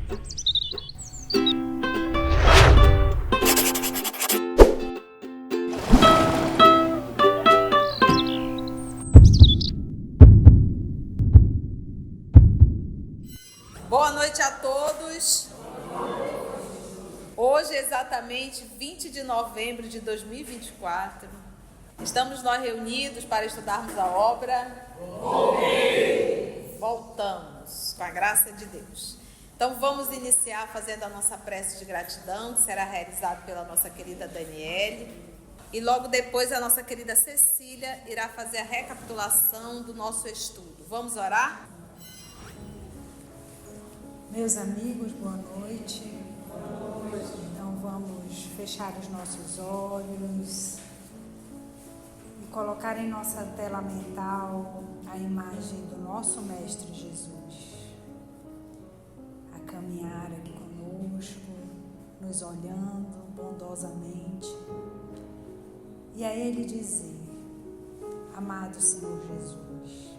Boa noite a todos. Hoje, exatamente 20 de novembro de 2024, estamos nós reunidos para estudarmos a obra. Voltamos, com a graça de Deus. Então vamos iniciar fazendo a nossa prece de gratidão, que será realizada pela nossa querida Daniele. E logo depois a nossa querida Cecília irá fazer a recapitulação do nosso estudo. Vamos orar? Meus amigos, boa noite. Então vamos fechar os nossos olhos e colocar em nossa tela mental a imagem do nosso Mestre Jesus a caminhar aqui conosco, nos olhando bondosamente, e a Ele dizer: amado Senhor Jesus,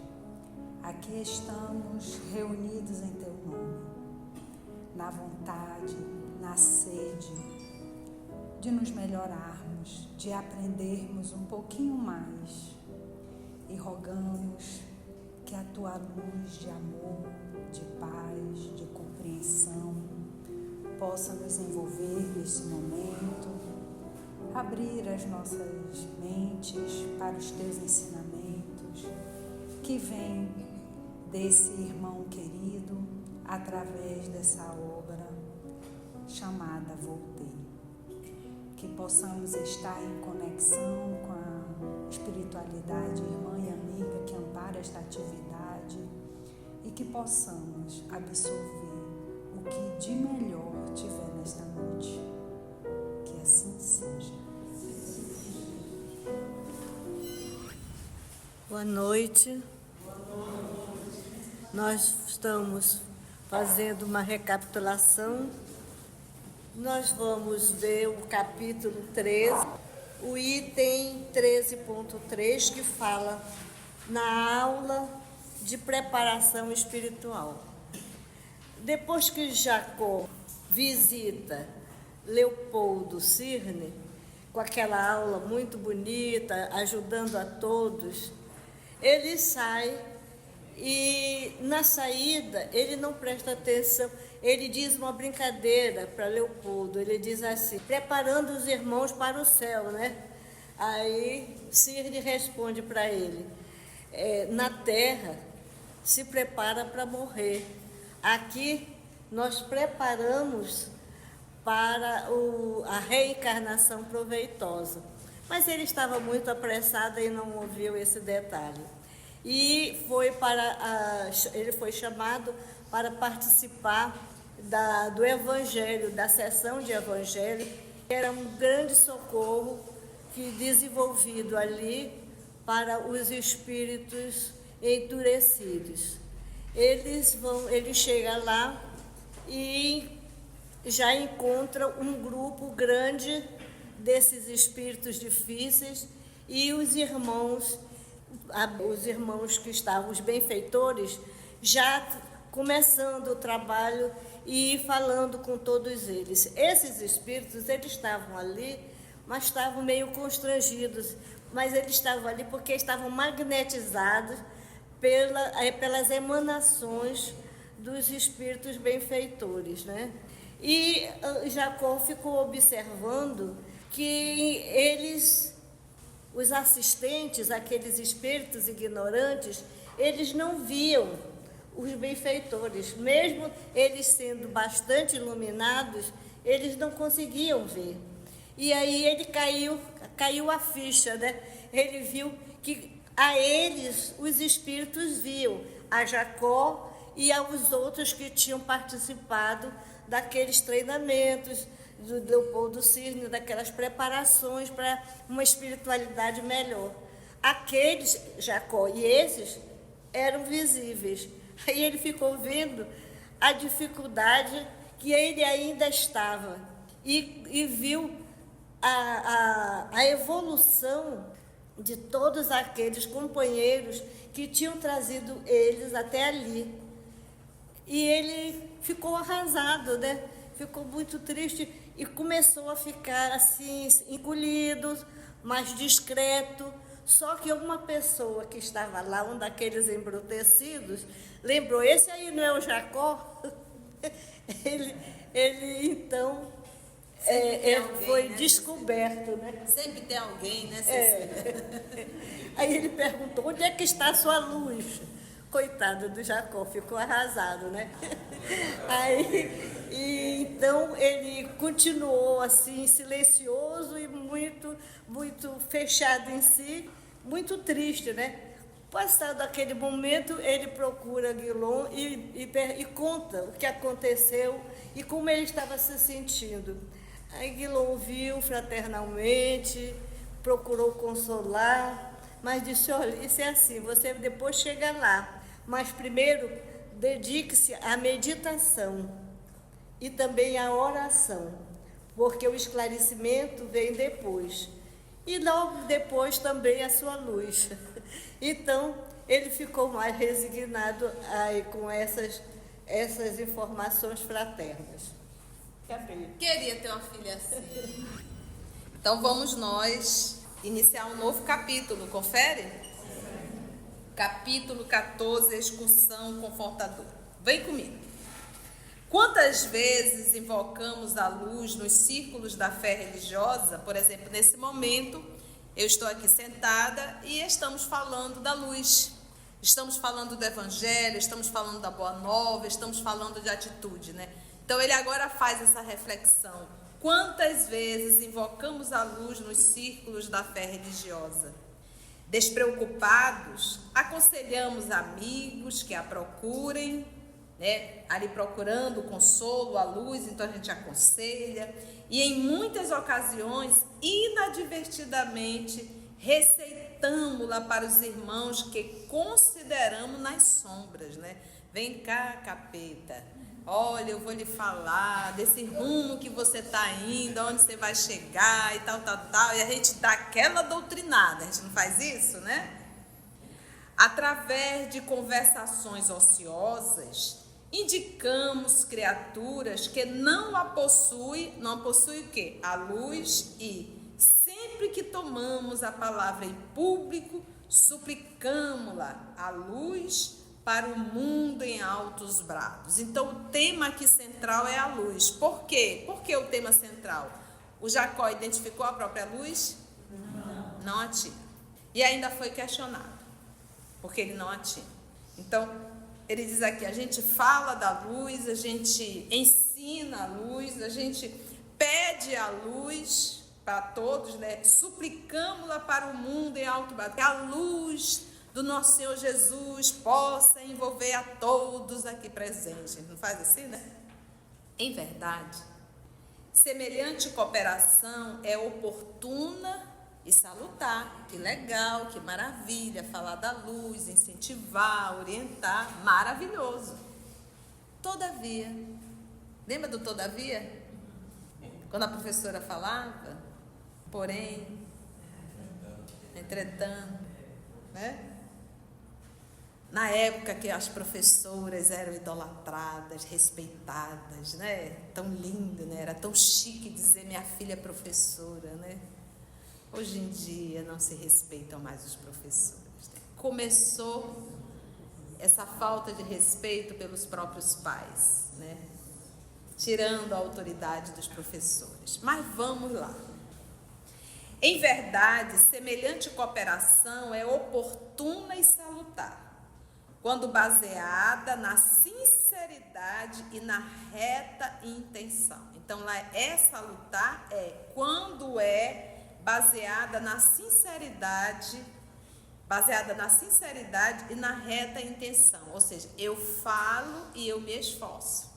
aqui estamos reunidos em Teu nome, na vontade, na sede de nos melhorarmos, de aprendermos um pouquinho mais, e rogamos que a Tua luz de amor, de paz, de compreensão possa nos envolver nesse momento, abrir as nossas mentes para os Teus ensinamentos que vêm desse irmão querido através dessa obra chamada Voltei. Que possamos estar em conexão com a espiritualidade irmã e amiga que ampara esta atividade e que possamos absorver o que de melhor tiver nesta noite. Que assim seja. Boa noite. Nós estamos fazendo uma recapitulação. Nós vamos ver o capítulo 13, o item 13.3, que fala na aula de preparação espiritual. Depois que Jacó visita Leopoldo Cirne, com aquela aula muito bonita, ajudando a todos, ele sai e na saída ele não presta atenção. Ele diz uma brincadeira para Leopoldo, ele diz assim: preparando os irmãos para o céu, né? Aí Cirne responde para ele: na terra se prepara para morrer, aqui nós preparamos para a reencarnação proveitosa. Mas ele estava muito apressado e não ouviu esse detalhe. E ele foi chamado para participar do Evangelho, da sessão de Evangelho, que era um grande socorro desenvolvido ali para os espíritos endurecidos. Ele chega lá e já encontra um grupo grande desses espíritos difíceis e os irmãos que estavam, os benfeitores, já começando o trabalho e falando com todos eles. Esses espíritos, eles estavam ali, mas estavam meio constrangidos, mas eles estavam ali porque estavam magnetizados pelas emanações dos espíritos benfeitores, né? E Jacó ficou observando que os assistentes, aqueles espíritos ignorantes, eles não viam os benfeitores. Mesmo eles sendo bastante iluminados, eles não conseguiam ver. E aí ele caiu a ficha, né? Ele viu que a eles os espíritos viam, a Jacó e aos outros que tinham participado daqueles treinamentos do Leopoldo Cirne, daquelas preparações para uma espiritualidade melhor. Aqueles, Jacó e esses, eram visíveis. Aí ele ficou vendo a dificuldade que ele ainda estava e viu a evolução de todos aqueles companheiros que tinham trazido eles até ali. E ele ficou arrasado, né? Ficou muito triste e começou a ficar assim, encolhido, mais discreto. Só que uma pessoa que estava lá, um daqueles embrutecidos, lembrou: esse aí não é o Jacó? ele então alguém, foi né, descoberto, né? Sempre tem alguém, né, Cecília? Aí ele perguntou: onde é que está a sua luz? Coitado do Jacó, ficou arrasado, né? Então ele continuou assim, silencioso e muito, muito fechado em si, muito triste, né? Passado aquele momento, ele procura Guilom e conta o que aconteceu e como ele estava se sentindo. Aí Guilom viu fraternalmente, procurou consolar, mas disse: olha, isso é assim, você depois chega lá, mas primeiro dedique-se à meditação e também à oração, porque o esclarecimento vem depois. E logo depois também a sua luz. Então, ele ficou mais resignado aí com essas informações fraternas. Queria ter uma filha assim. Então vamos nós iniciar um novo capítulo, confere? Capítulo 14, excursão confortadora. Vem comigo. Quantas vezes invocamos a luz nos círculos da fé religiosa? Por exemplo, nesse momento, eu estou aqui sentada e estamos falando da luz. Estamos falando do Evangelho, estamos falando da Boa Nova, estamos falando de atitude, né? Então, ele agora faz essa reflexão. Quantas vezes invocamos a luz nos círculos da fé religiosa? Despreocupados, aconselhamos amigos que a procurem, né? Ali procurando o consolo, a luz, então a gente aconselha. E em muitas ocasiões, inadvertidamente, receitamos-la para os irmãos que consideramos nas sombras, né? Vem cá, capeta. Olha, eu vou lhe falar desse rumo que você está indo, onde você vai chegar e tal. E a gente dá aquela doutrinada, a gente não faz isso, né? Através de conversações ociosas, indicamos criaturas que não possuem o quê? A luz, e sempre que tomamos a palavra em público, suplicamos-la a luz para o mundo em altos brados. Então, o tema aqui central é a luz. Por quê? Por que o tema central? O Jacó identificou a própria luz? Não a tinha. E ainda foi questionado, porque ele não a tinha. Então, ele diz aqui, a gente fala da luz, a gente ensina a luz, a gente pede a luz para todos, né? Suplicamos-la para o mundo em alto brado, que a luz do nosso Senhor Jesus possa envolver a todos aqui presentes. Não faz assim, né? Em verdade, semelhante cooperação é oportuna e salutar. Que legal, que maravilha, falar da luz, incentivar, orientar, maravilhoso. Todavia, lembra do todavia? Quando a professora falava, porém, entretanto, né? Na época que as professoras eram idolatradas, respeitadas, né? Tão lindo, né? Era tão chique dizer minha filha é professora, né? Hoje em dia não se respeitam mais os professores, né? Começou essa falta de respeito pelos próprios pais, né? Tirando a autoridade dos professores. Mas vamos lá. Em verdade, semelhante cooperação é oportuna e salutar, quando baseada na sinceridade e na reta intenção. Então, lá salutar quando é baseada na sinceridade e na reta intenção. Ou seja, eu falo e eu me esforço.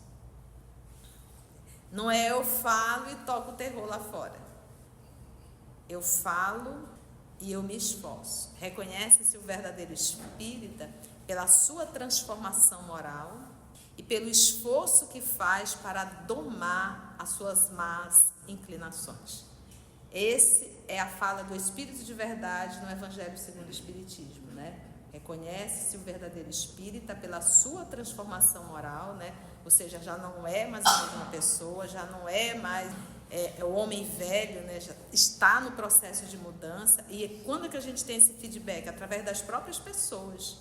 Não é eu falo e toco o terror lá fora. Eu falo e eu me esforço. Reconhece-se o verdadeiro espírita pela sua transformação moral e pelo esforço que faz para domar as suas más inclinações. Esse é a fala do Espírito de verdade no Evangelho segundo o Espiritismo, né? Reconhece-se o verdadeiro espírita pela sua transformação moral, né? Ou seja, já não é mais a mesma pessoa, já não é mais o homem velho, né? Já está no processo de mudança. E quando que a gente tem esse feedback? Através das próprias pessoas.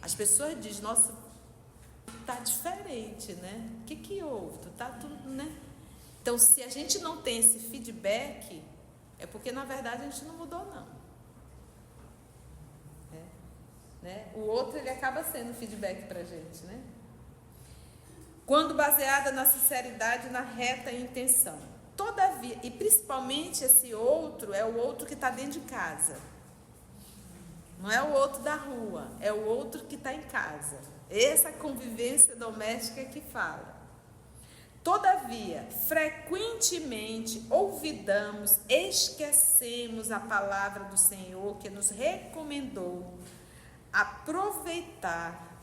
As pessoas dizem, nossa, tá diferente, né? O que houve? Tá tudo, né? Então, se a gente não tem esse feedback, é porque, na verdade, a gente não mudou, não. Né? O outro, ele acaba sendo feedback para a gente, né? Quando baseada na sinceridade e na reta intenção. Todavia, e principalmente esse outro, é o outro que está dentro de casa. Não é o outro da rua, é o outro que está em casa. Essa convivência doméstica que fala. Todavia, frequentemente olvidamos, esquecemos a palavra do Senhor que nos recomendou aproveitar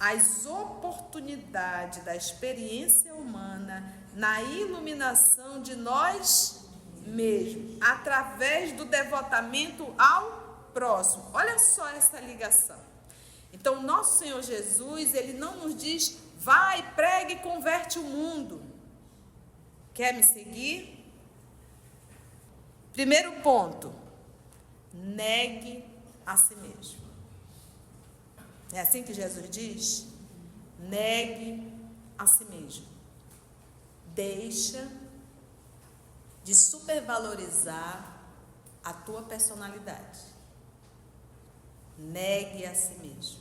as oportunidades da experiência humana na iluminação de nós mesmos, através do devotamento ao próximo. Olha só essa ligação. Então, nosso Senhor Jesus, ele não nos diz, vai, pregue e converte o mundo. Quer me seguir? Primeiro ponto, negue a si mesmo. É assim que Jesus diz? Negue a si mesmo. Deixa de supervalorizar a tua personalidade. Negue a si mesmo.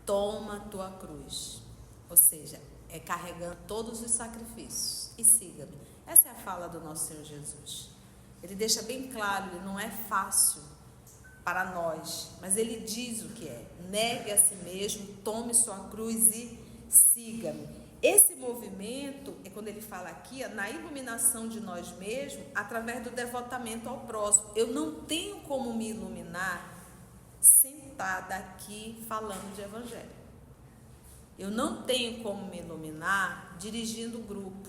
Toma a tua cruz. Ou seja, é carregando todos os sacrifícios. E siga-me. Essa é a fala do nosso Senhor Jesus. Ele deixa bem claro, ele não é fácil para nós, mas ele diz o que é: negue a si mesmo, tome sua cruz e siga-me. Esse movimento é quando ele fala aqui, na iluminação de nós mesmos, através do devotamento ao próximo. Eu não tenho como me iluminar sentada aqui falando de evangelho. Eu não tenho como me iluminar dirigindo o grupo.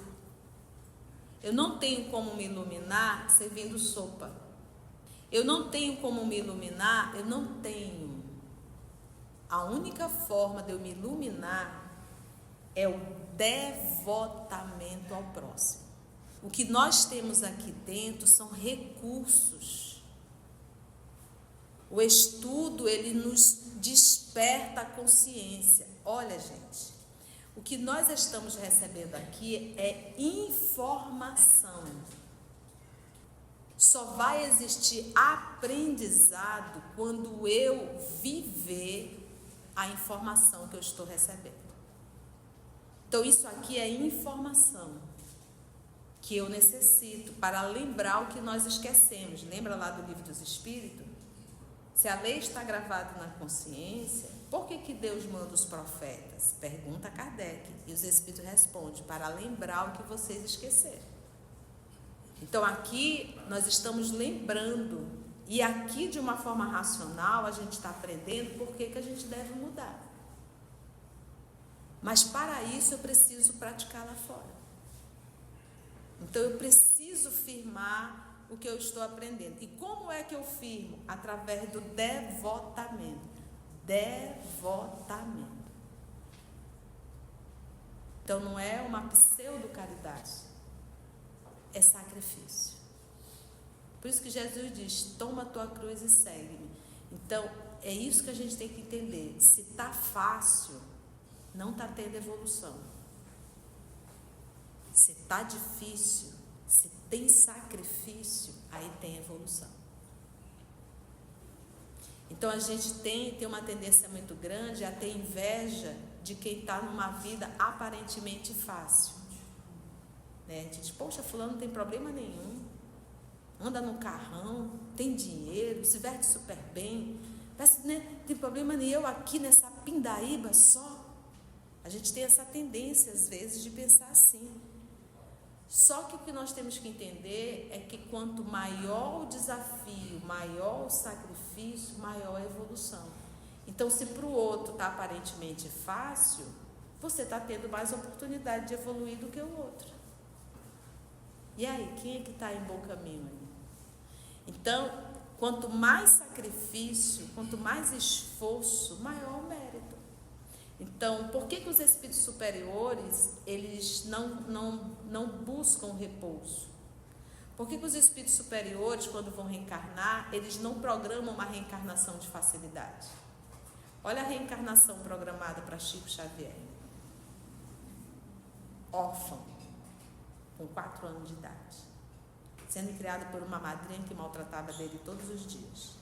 Eu não tenho como me iluminar servindo sopa. Eu não tenho como me iluminar, eu não tenho. A única forma de eu me iluminar é o devotamento ao próximo. O que nós temos aqui dentro são recursos. O estudo, ele nos desperta a consciência. Olha, gente, o que nós estamos recebendo aqui é informação. Só vai existir aprendizado quando eu viver a informação que eu estou recebendo. Então, isso aqui é informação que eu necessito para lembrar o que nós esquecemos. Lembra lá do Livro dos Espíritos? Se a lei está gravada na consciência, por que Deus manda os profetas? Pergunta Kardec. E os Espíritos respondem, para lembrar o que vocês esqueceram. Então, aqui nós estamos lembrando, e aqui de uma forma racional a gente está aprendendo por que a gente deve mudar. Mas para isso eu preciso praticar lá fora. Então eu preciso firmar o que eu estou aprendendo. E como é que eu firmo? Através do devotamento. Devotamento. Então não é uma pseudo-caridade. É sacrifício. Por isso que Jesus diz, toma a tua cruz e segue-me. Então, é isso que a gente tem que entender. Se está fácil, não está tendo evolução. Se está difícil, se tem sacrifício, aí tem evolução. Então, a gente tem uma tendência muito grande a ter inveja de quem está numa vida aparentemente fácil. A gente diz, poxa, fulano não tem problema nenhum, anda no carrão, tem dinheiro, se veste super bem, parece que não tem problema nem eu aqui nessa pindaíba só. A gente tem essa tendência às vezes de pensar assim. Só que o que nós temos que entender é que quanto maior o desafio, maior o sacrifício, maior a evolução. Então, se para o outro está aparentemente fácil, você está tendo mais oportunidade de evoluir do que o outro. E aí, quem é que está em bom caminho aí? Então, quanto mais sacrifício, quanto mais esforço, maior o mérito. Então, por que os espíritos superiores, eles não buscam repouso? Por que os espíritos superiores, quando vão reencarnar, eles não programam uma reencarnação de facilidade? Olha a reencarnação programada para Chico Xavier. Órfão, com 4 anos de idade, sendo criado por uma madrinha que maltratava dele todos os dias.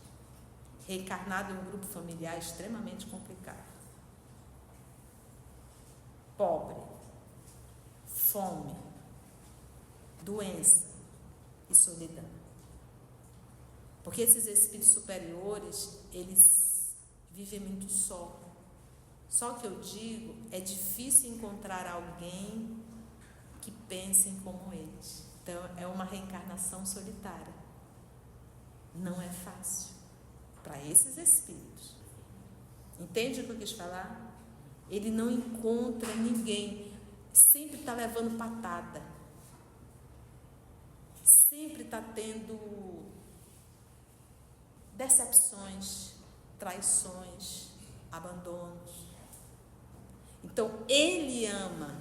Reencarnado em um grupo familiar extremamente complicado. Pobre, fome, doença e solidão. Porque esses espíritos superiores, eles vivem muito só. Só que eu digo, é difícil encontrar alguém que pense como eles. Então, é uma reencarnação solitária. Não é fácil para esses espíritos. Entende o que eu quis falar? Ele não encontra ninguém. Sempre está levando patada. Sempre está tendo decepções, traições, abandonos. Então, ele ama,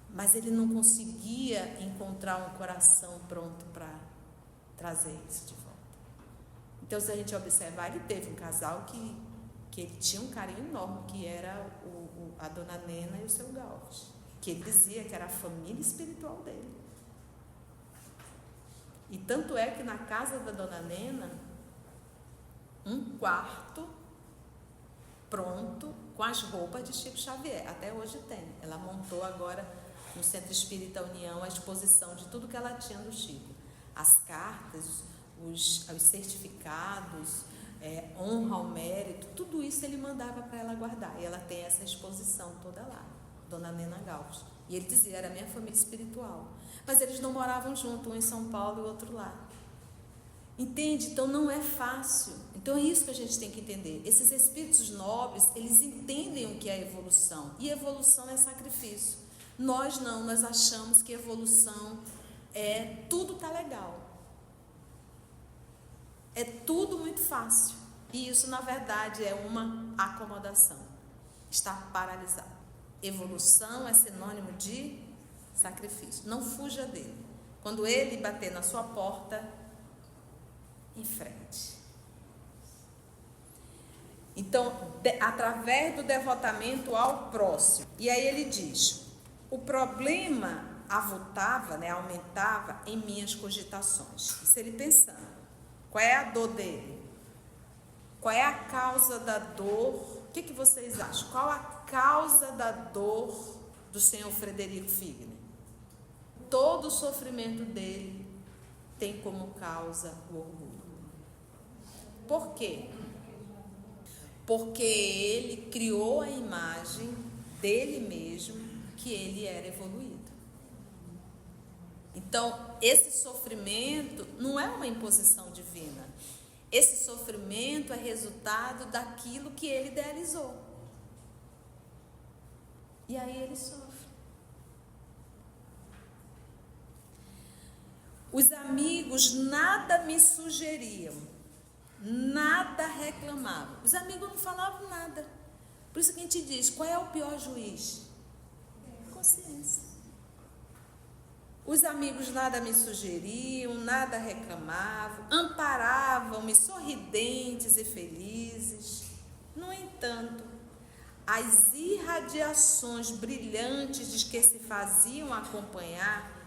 mas ele não conseguia encontrar um coração pronto para trazer isso de volta. Então, se a gente observar, ele teve um casal que ele tinha um carinho enorme, que era a dona Nena e o seu Galves, que ele dizia que era a família espiritual dele. E tanto é que na casa da dona Nena, um quarto pronto com as roupas de Chico Xavier, até hoje tem. Ela montou agora no Centro Espírita União a exposição de tudo que ela tinha do Chico. As cartas, os certificados, honra ao mérito, tudo isso ele mandava para ela guardar. E ela tem essa exposição toda lá, dona Nena Galves. E ele dizia, era minha família espiritual. Mas eles não moravam juntos, um em São Paulo e o outro lá. Entende? Então não é fácil. Então é isso que a gente tem que entender. Esses espíritos nobres, eles entendem o que é evolução. E evolução é sacrifício. Nós não, nós achamos que evolução é tudo tá legal. É tudo muito fácil. E isso, na verdade, é uma acomodação. Estar paralisado. Evolução é sinônimo de sacrifício. Não fuja dele. Quando ele bater na sua porta, em frente. Então, através do devotamento ao próximo. E aí ele diz, o problema avultava, aumentava em minhas cogitações. Isso ele pensando. Qual é a dor dele? Qual é a causa da dor? O que vocês acham? Qual a causa da dor do senhor Frederico Figner? Todo o sofrimento dele tem como causa o orgulho. Por quê? Porque ele criou a imagem dele mesmo que ele era evoluído. Então, esse sofrimento não é uma imposição divina. Esse sofrimento é resultado daquilo que ele idealizou. E aí ele sofre. Os amigos nada me sugeriam, nada reclamavam. Os amigos não falavam nada. Por isso que a gente diz, qual é o pior juiz? Consciência. Os amigos nada me sugeriam, nada reclamavam, amparavam-me sorridentes e felizes. No entanto, as irradiações brilhantes de que se faziam acompanhar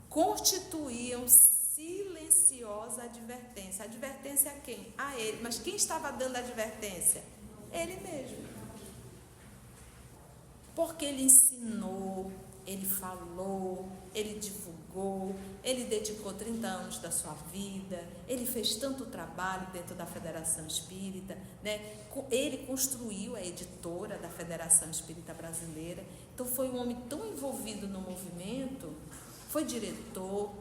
constituíam silenciosa advertência. Advertência a quem? A ele. Mas quem estava dando a advertência? Ele mesmo. Porque ele ensinou, ele falou, ele divulgou, ele dedicou 30 anos da sua vida, ele fez tanto trabalho dentro da Federação Espírita, Ele construiu a editora da Federação Espírita Brasileira. Então foi um homem tão envolvido no movimento, foi diretor,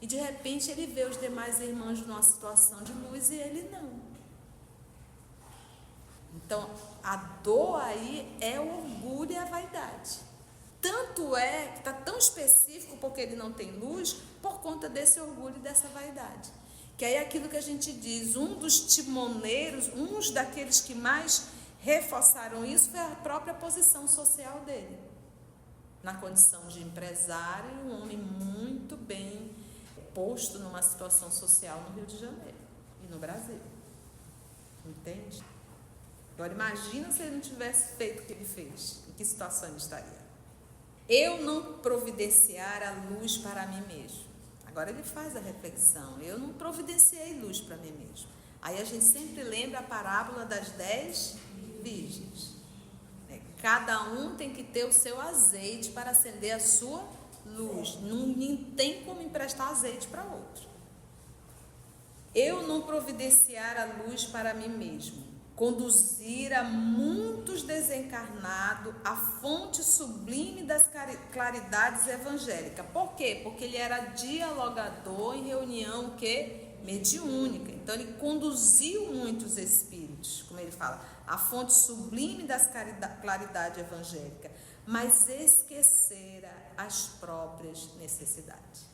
e de repente ele vê os demais irmãos numa situação de luz e ele não. Então, a dor aí é o orgulho e a vaidade. Tanto é que está tão específico porque ele não tem luz, por conta desse orgulho e dessa vaidade. Que aí é aquilo que a gente diz, um dos timoneiros, uns daqueles que mais reforçaram isso foi a própria posição social dele. Na condição de empresário, um homem muito bem posto numa situação social no Rio de Janeiro e no Brasil. Entende? Agora imagina se ele não tivesse feito o que ele fez, em que situação ele estaria? Eu não providenciar a luz para mim mesmo. Agora ele faz a reflexão, eu não providenciei luz para mim mesmo. Aí a gente sempre lembra a parábola das 10 virgens. Cada um tem que ter o seu azeite para acender a sua luz. Não tem como emprestar azeite para outro. Eu não providenciar a luz para mim mesmo. Conduzir a muitos desencarnados à fonte sublime das claridades evangélicas. Por quê? Porque ele era dialogador em reunião mediúnica. Então ele conduziu muitos espíritos, como ele fala, à fonte sublime das claridades evangélicas, mas esquecera as próprias necessidades.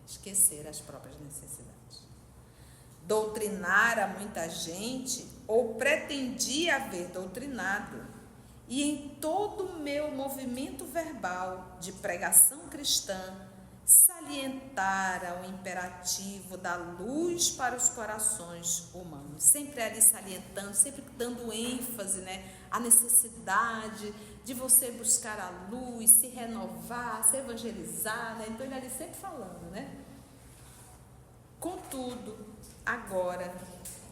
Esquecer as próprias necessidades. Doutrinara muita gente, ou pretendia haver doutrinado, e em todo o meu movimento verbal de pregação cristã, salientara o imperativo da luz para os corações humanos. Sempre ali salientando, sempre dando ênfase, à necessidade de você buscar a luz, se renovar, se evangelizar, Então ele ali sempre falando, Contudo, agora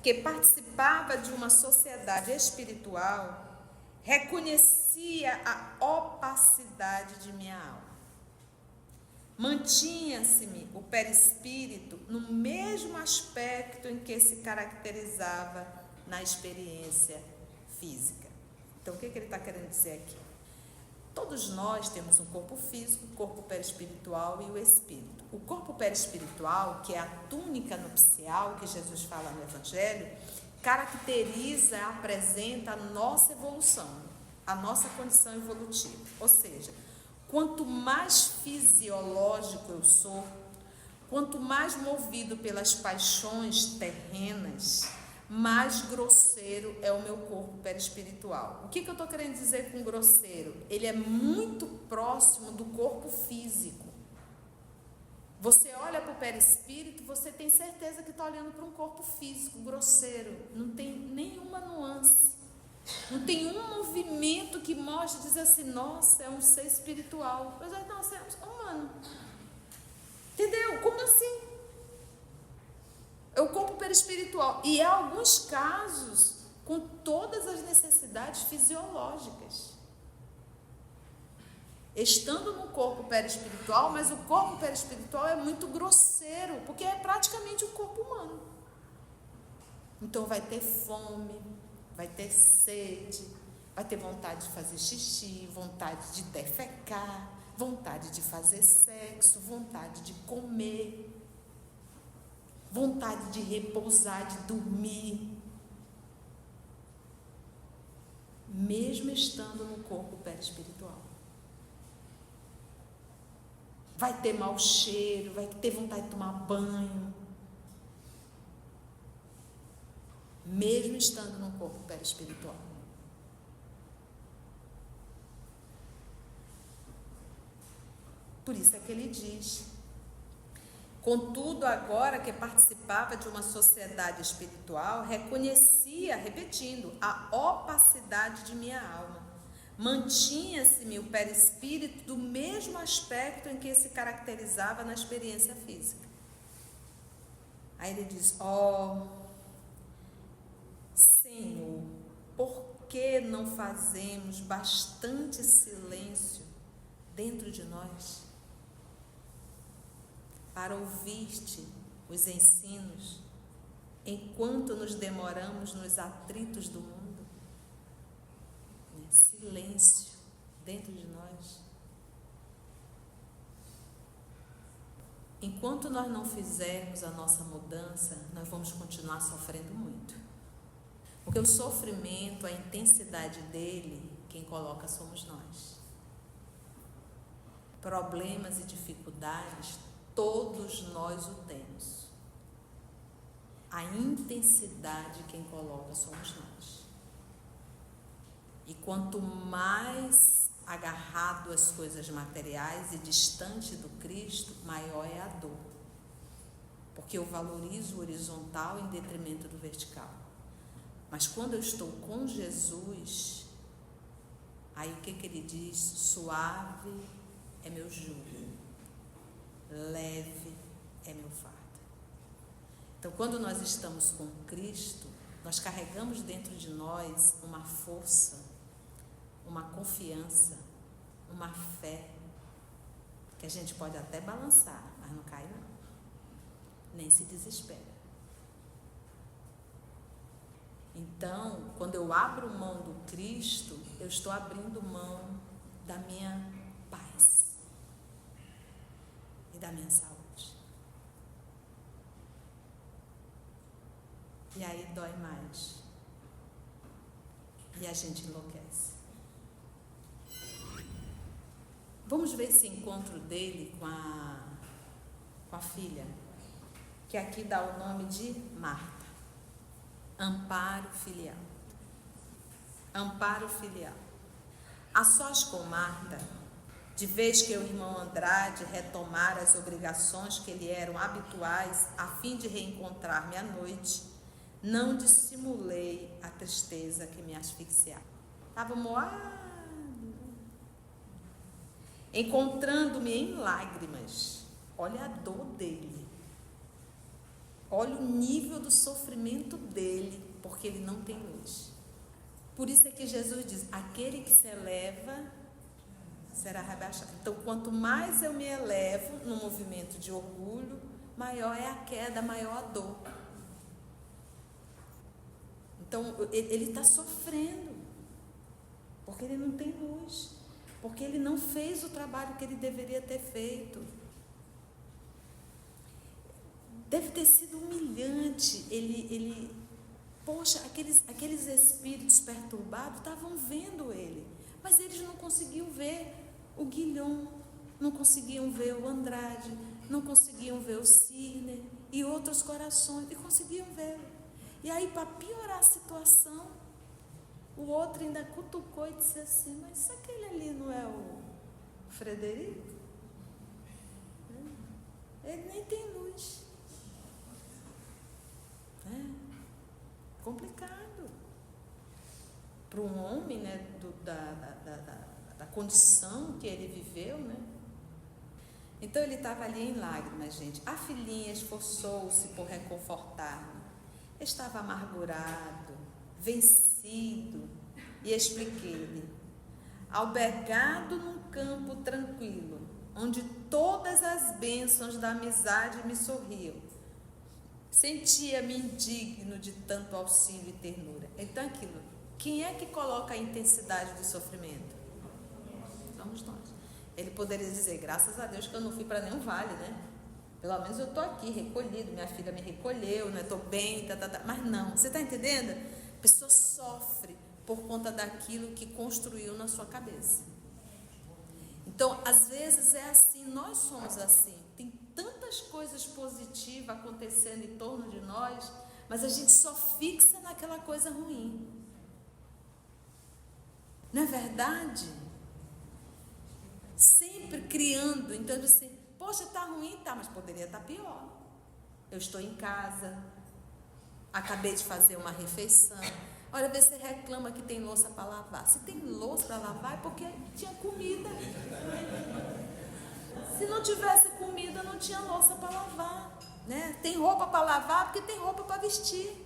que participava de uma sociedade espiritual, reconhecia a opacidade de minha alma. Mantinha-se-me o perispírito no mesmo aspecto em que se caracterizava na experiência física. Então, o que ele está querendo dizer aqui? Todos nós temos um corpo físico, o corpo perispiritual e o espírito. O corpo perispiritual, que é a túnica nupcial que Jesus fala no Evangelho, caracteriza, apresenta a nossa evolução, a nossa condição evolutiva. Ou seja, quanto mais fisiológico eu sou, quanto mais movido pelas paixões terrenas, mais grosseiro é o meu corpo perispiritual. O que eu estou querendo dizer com grosseiro? Ele é muito próximo do corpo físico. Você olha para o perispírito, você tem certeza que está olhando para um corpo físico grosseiro. Não tem nenhuma nuance. Não tem um movimento que mostre, diz assim, nossa, é um ser espiritual. Pois é, não, você é um humano. Entendeu? Como assim? É o corpo perispiritual. E há alguns casos com todas as necessidades fisiológicas. Estando no corpo perispiritual, mas o corpo perispiritual é muito grosseiro, porque é praticamente o corpo humano. Então vai ter fome, vai ter sede, vai ter vontade de fazer xixi, vontade de defecar, vontade de fazer sexo, vontade de comer, vontade de repousar, de dormir, mesmo estando no corpo perispiritual. Vai ter mau cheiro, vai ter vontade de tomar banho, mesmo estando no corpo perispiritual. Por isso é que ele diz: contudo, agora que participava de uma sociedade espiritual, reconhecia, repetindo, a opacidade de minha alma. Mantinha-se-me o perispírito do mesmo aspecto em que se caracterizava na experiência física. Aí ele diz: Senhor, por que não fazemos bastante silêncio dentro de nós para ouvir-te os ensinos, enquanto nos demoramos nos atritos do mundo? Silêncio dentro de nós. Enquanto nós não fizermos a nossa mudança, nós vamos continuar sofrendo muito. Porque o sofrimento, a intensidade dele, quem coloca somos nós. Problemas e dificuldades, todos nós o temos. A intensidade quem coloca somos nós. E quanto mais agarrado às coisas materiais e distante do Cristo, maior é a dor. Porque eu valorizo o horizontal em detrimento do vertical. Mas quando eu estou com Jesus, aí o que ele diz? Suave é meu jugo, leve é meu fardo. Então, quando nós estamos com Cristo, nós carregamos dentro de nós uma força, uma confiança, uma fé, que a gente pode até balançar, mas não cai não, nem se desespera. Então, quando eu abro mão do Cristo, eu estou abrindo mão da minha paz e da minha saúde. E aí dói mais. E a gente enlouquece. Vamos ver esse encontro dele com a filha, que aqui dá o nome de Marta. Amparo filial. Amparo filial. A sós com Marta, de vez que o irmão Andrade retomara as obrigações que lhe eram habituais a fim de reencontrar-me à noite, não dissimulei a tristeza que me asfixiava. Estava moado. Encontrando-me em lágrimas. Olha a dor dele. Olha o nível do sofrimento dele, porque ele não tem luz. Por isso é que Jesus diz, aquele que se eleva será rebaixado. Então, quanto mais eu me elevo no movimento de orgulho, maior é a queda, maior a dor. Então, ele está sofrendo, porque ele não tem luz, porque ele não fez o trabalho que ele deveria ter feito. Deve ter sido humilhante. Poxa, aqueles espíritos perturbados estavam vendo ele, mas eles não conseguiam ver o Guilhom, não conseguiam ver o Andrade, não conseguiam ver o Cirne e outros corações, e conseguiam ver. E aí, para piorar a situação, o outro ainda cutucou e disse assim, mas isso aquele ali não é o Frederico? Ele nem tem luz. Complicado. Para um homem, né, da condição que ele viveu, né? Então ele estava ali em lágrimas, gente. A filhinha esforçou-se por reconfortar-me. Estava amargurado, vencido, e expliquei-lhe. Albergado num campo tranquilo, onde todas as bênçãos da amizade me sorriam, sentia-me indigno de tanto auxílio e ternura. Então aquilo, quem é que coloca a intensidade do sofrimento? Somos nós. Ele poderia dizer, graças a Deus que eu não fui para nenhum vale, né? Pelo menos eu estou aqui, recolhido, minha filha me recolheu, né? Estou bem, mas não, você está entendendo? A pessoa sofre por conta daquilo que construiu na sua cabeça. Então, às vezes é assim, nós somos assim, tem tantas coisas positivas acontecendo em torno de nós, mas a gente só fixa naquela coisa ruim. Não é verdade? Sempre criando, então assim, poxa, está ruim, tá, mas poderia estar pior. Eu estou em casa, acabei de fazer uma refeição. Olha, vê se você reclama que tem louça para lavar. Se tem louça para lavar é porque tinha comida. Se não tivesse comida, não tinha louça para lavar, né? Tem roupa para lavar porque tem roupa para vestir.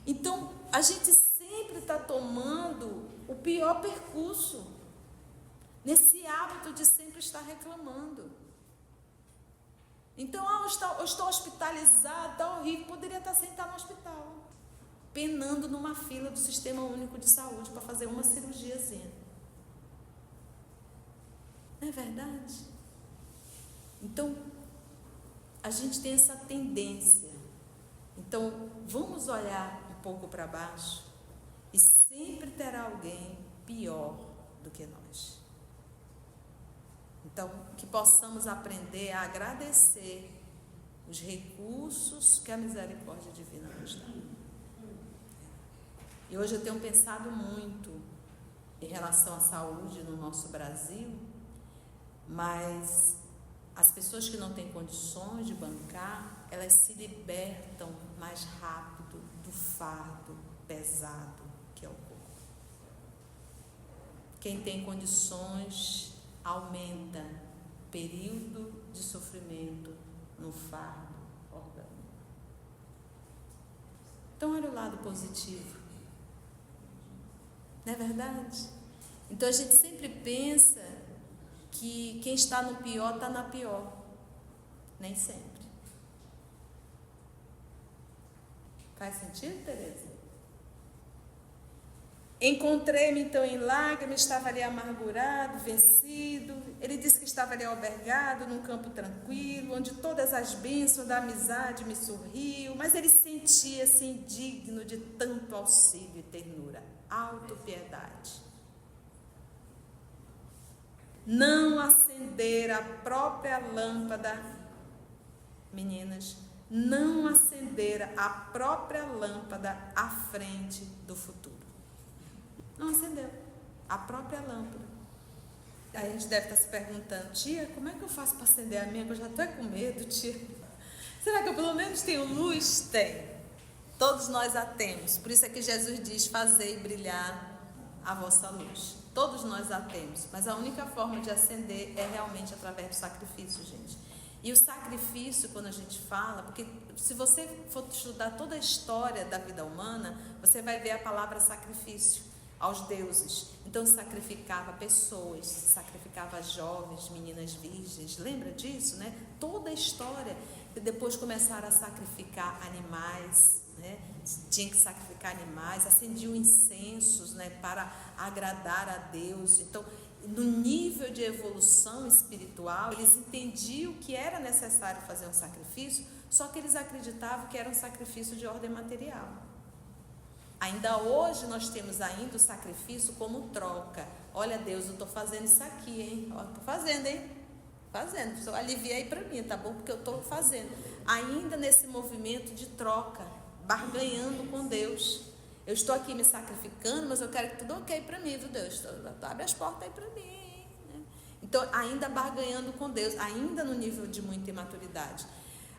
Então, a gente sempre está tomando o pior percurso, nesse hábito de sempre estar reclamando. Então, eu estou hospitalizado, está horrível, poderia estar sentado no hospital, penando numa fila do Sistema Único de Saúde para fazer uma cirurgiazinha. Não é verdade? Então, a gente tem essa tendência. Então, vamos olhar um pouco para baixo e sempre terá alguém pior do que nós. Então, que possamos aprender a agradecer os recursos que a misericórdia divina nos dá. E hoje eu tenho pensado muito em relação à saúde no nosso Brasil, mas as pessoas que não têm condições de bancar, elas se libertam mais rápido do fardo pesado que é o corpo. Quem tem condições aumenta o período de sofrimento no fardo orgânico. Então, olha o lado positivo. Não é verdade? Então, a gente sempre pensa que quem está no pior está na pior. Nem sempre. Faz sentido, Tereza? Encontrei-me então em lágrimas, estava ali amargurado, vencido. Ele disse que estava ali albergado num campo tranquilo, onde todas as bênçãos da amizade me sorriam, mas ele sentia-se indigno de tanto auxílio e ternura. Autopiedade. Não acender a própria lâmpada, meninas, não acender a própria lâmpada à frente do futuro. Não acendeu a própria lâmpada. Aí a gente deve estar se perguntando: tia, como é que eu faço para acender a minha? Eu já estou com medo, tia. Será que eu pelo menos tenho luz? Tem. Todos nós a temos. Por isso é que Jesus diz: fazei brilhar a vossa luz. Todos nós a temos. Mas a única forma de acender é realmente através do sacrifício, gente. E o sacrifício, quando a gente fala, porque se você for estudar toda a história da vida humana, você vai ver a palavra sacrifício aos deuses. Então sacrificava pessoas, sacrificava jovens, meninas virgens, lembra disso, né? Toda a história. E depois começaram a sacrificar animais, né? Tinha que sacrificar animais, acendiam incensos, né? Para agradar a Deus. Então, no nível de evolução espiritual, eles entendiam que era necessário fazer um sacrifício, só que eles acreditavam que era um sacrifício de ordem material. Ainda hoje nós temos ainda o sacrifício como troca. Olha, Deus, eu estou fazendo isso aqui, hein? Estou fazendo, hein? Fazendo. Só alivia aí para mim, tá bom? Porque eu estou fazendo. Ainda nesse movimento de troca, barganhando com Deus. Eu estou aqui me sacrificando, mas eu quero que tudo ok para mim, viu, Deus? Abre as portas aí para mim. Né? Então, ainda barganhando com Deus, ainda no nível de muita imaturidade.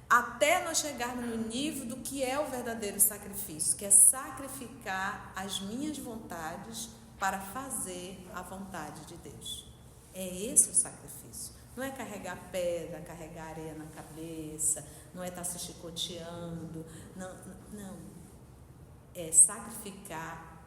Até nós chegarmos no nível do que é o verdadeiro sacrifício, que é sacrificar as minhas vontades para fazer a vontade de Deus. É esse o sacrifício. Não é carregar pedra, carregar areia na cabeça, não é estar se chicoteando, não. É sacrificar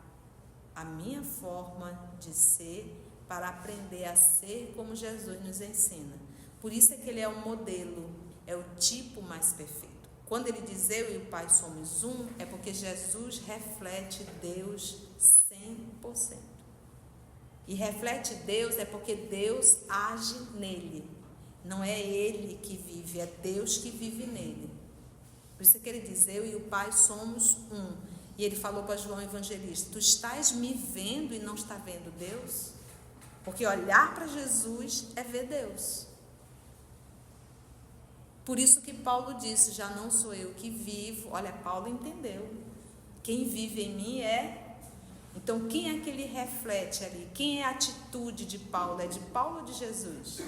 a minha forma de ser para aprender a ser como Jesus nos ensina. Por isso é que ele é um modelo, é o tipo mais perfeito. Quando ele diz eu e o Pai somos um, é porque Jesus reflete Deus 100%. E reflete Deus é porque Deus age nele. Não é ele que vive, é Deus que vive nele. Por isso é que ele diz eu e o Pai somos um. E ele falou para João Evangelista: tu estás me vendo e não está vendo Deus? Porque olhar para Jesus é ver Deus. Por isso que Paulo disse: já não sou eu que vivo. Olha, Paulo entendeu. Quem vive em mim é... Então, quem é que ele reflete ali? Quem é a atitude de Paulo? É de Paulo ou de Jesus?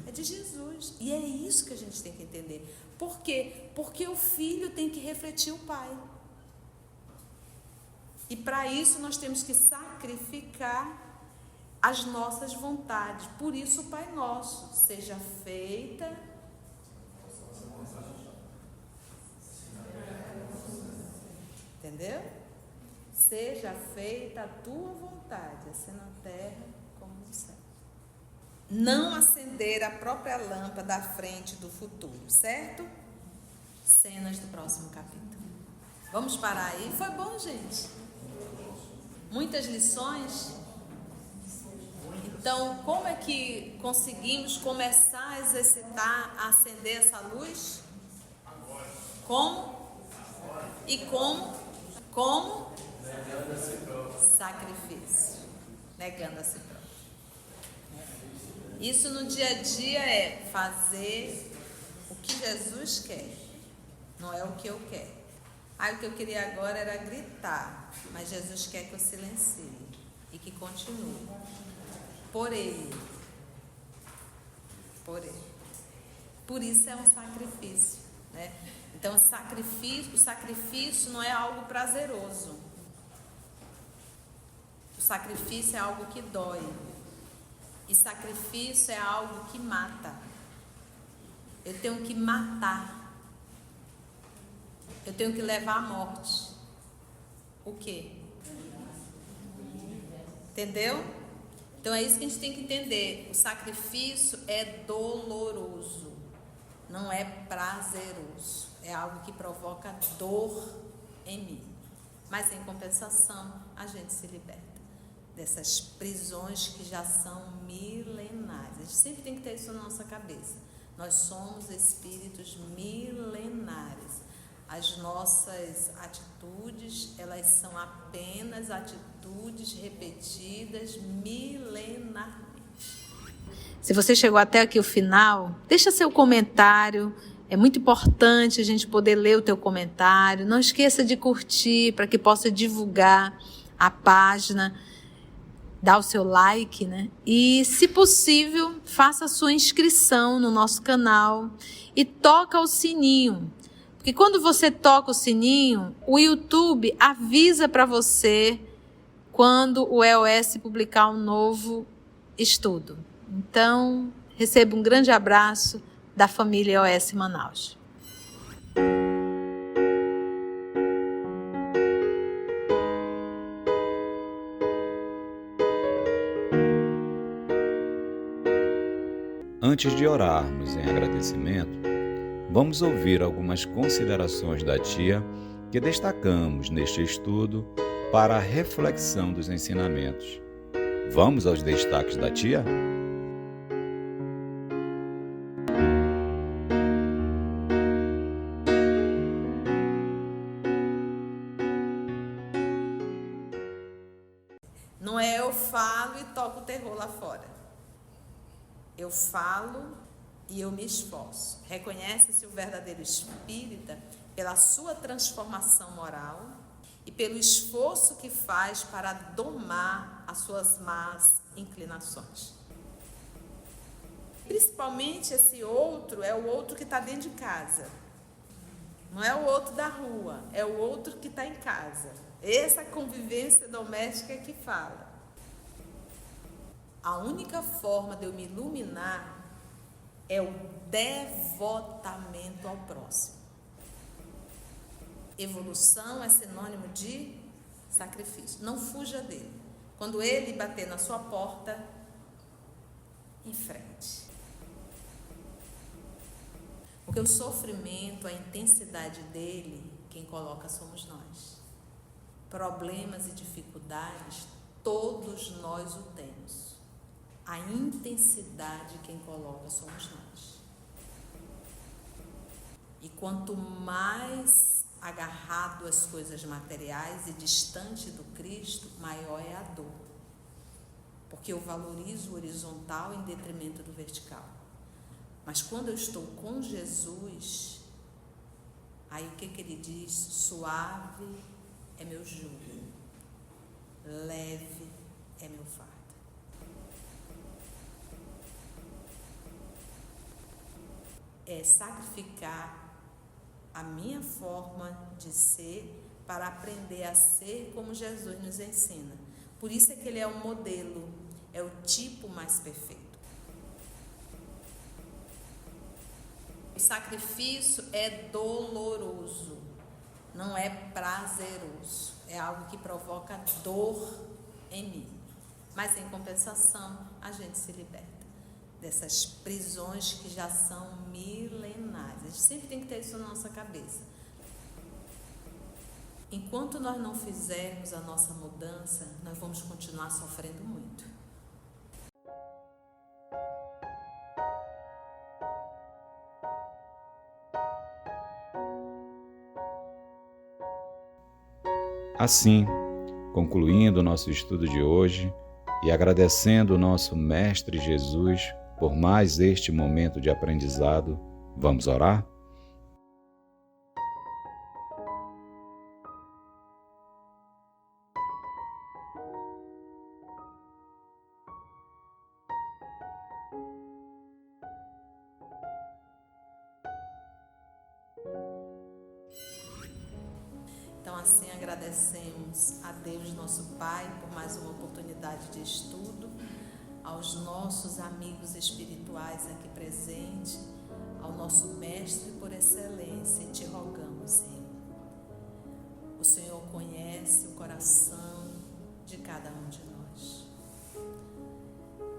É de Jesus. E é isso que a gente tem que entender. Por quê? Porque o filho tem que refletir o pai. E para isso nós temos que sacrificar as nossas vontades. Por isso o Pai Nosso: seja feita... Entendeu? Seja feita a tua vontade, assim na terra como no céu. Não acender a própria lâmpada à frente do futuro, certo? Cenas do próximo capítulo. Vamos parar aí? Foi bom, gente? Muitas lições. Então, como é que conseguimos começar a exercitar, a acender essa luz? Como? E como? Como? Negando a si próprio. Sacrifício. Negando a si próprio. Isso no dia a dia é fazer o que Jesus quer. não é o que eu quero. O que eu queria agora era gritar, mas Jesus quer que eu silencie e que continue. Por Ele. Por Ele. Por isso é um sacrifício, né? Então, o sacrifício não é algo prazeroso. O sacrifício é algo que dói. E sacrifício é algo que mata. Eu tenho que matar. Eu tenho que levar à morte. O quê? Entendeu? Então é isso que a gente tem que entender. O sacrifício é doloroso. Não é prazeroso. É algo que provoca dor em mim. Mas em compensação, a gente se liberta dessas prisões que já são milenares. A gente sempre tem que ter isso na nossa cabeça. Nós somos espíritos milenares. As nossas atitudes, elas são apenas atitudes repetidas milenarmente. Se você chegou até aqui o final, deixa seu comentário. É muito importante a gente poder ler o teu comentário. Não esqueça de curtir para que possa divulgar a página. Dá o seu like, né? E, se possível, faça a sua inscrição no nosso canal e toca o sininho. Porque quando você toca o sininho, o YouTube avisa para você quando o EOS publicar um novo estudo. Então, receba um grande abraço da família EOS Manaus. Antes de orarmos em agradecimento, vamos ouvir algumas considerações da tia que destacamos neste estudo para a reflexão dos ensinamentos. Vamos aos destaques da tia? Não é eu falo e toco o terror lá fora. Eu falo e eu me esforço. Reconhece-se o verdadeiro espírita pela sua transformação moral e pelo esforço que faz para domar as suas más inclinações. Principalmente esse outro é o outro que está dentro de casa. Não é o outro da rua, é o outro que está em casa. Essa convivência doméstica que fala. A única forma de eu me iluminar é o devotamento ao próximo. Evolução é sinônimo de sacrifício. Não fuja dele. Quando ele bater na sua porta, enfrente. Porque o sofrimento, a intensidade dele, quem coloca somos nós. Problemas e dificuldades, todos nós o temos. A intensidade quem coloca somos nós. E quanto mais agarrado às coisas materiais e distante do Cristo, maior é a dor. Porque eu valorizo o horizontal em detrimento do vertical. Mas quando eu estou com Jesus, aí o que ele diz? Suave é meu jugo, leve é meu fardo. É sacrificar a minha forma de ser para aprender a ser como Jesus nos ensina. Por isso é que ele é um modelo, é o tipo mais perfeito. O sacrifício é doloroso, não é prazeroso, é algo que provoca dor em mim. Mas em compensação, a gente se liberta dessas prisões que já são milenares. A gente sempre tem que ter isso na nossa cabeça. Enquanto nós não fizermos a nossa mudança, nós vamos continuar sofrendo muito. Assim, concluindo o nosso estudo de hoje e agradecendo o nosso Mestre Jesus por mais este momento de aprendizado, vamos orar? assim agradecemos a Deus, nosso Pai, por mais uma oportunidade de estudo, aos nossos amigos espirituais aqui presentes, ao nosso Mestre por excelência, e te rogamos, Senhor. O Senhor conhece o coração de cada um de nós.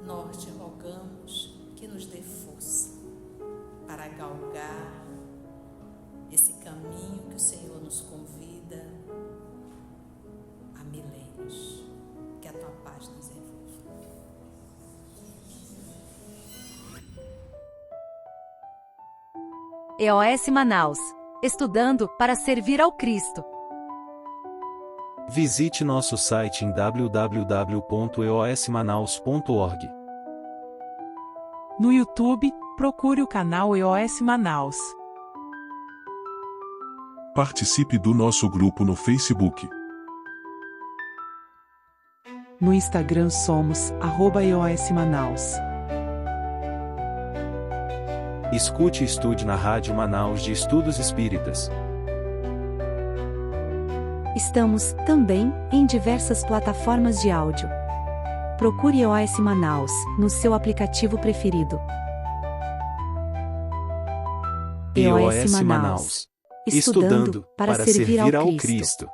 Nós te rogamos que nos dê força para galgar esse caminho que o Senhor nos convida há milênios. Que a tua paz nos envolva. EOS Manaus. Estudando para servir ao Cristo. Visite nosso site em www.eosmanaus.org. No YouTube, procure o canal EOS Manaus. Participe do nosso grupo no Facebook. No Instagram somos @EOS Manaus. Escute e estude na Rádio Manaus de Estudos Espíritas. Estamos, também, em diversas plataformas de áudio. Procure EOS Manaus, no seu aplicativo preferido. EOS Manaus. Estudando para servir ao Cristo.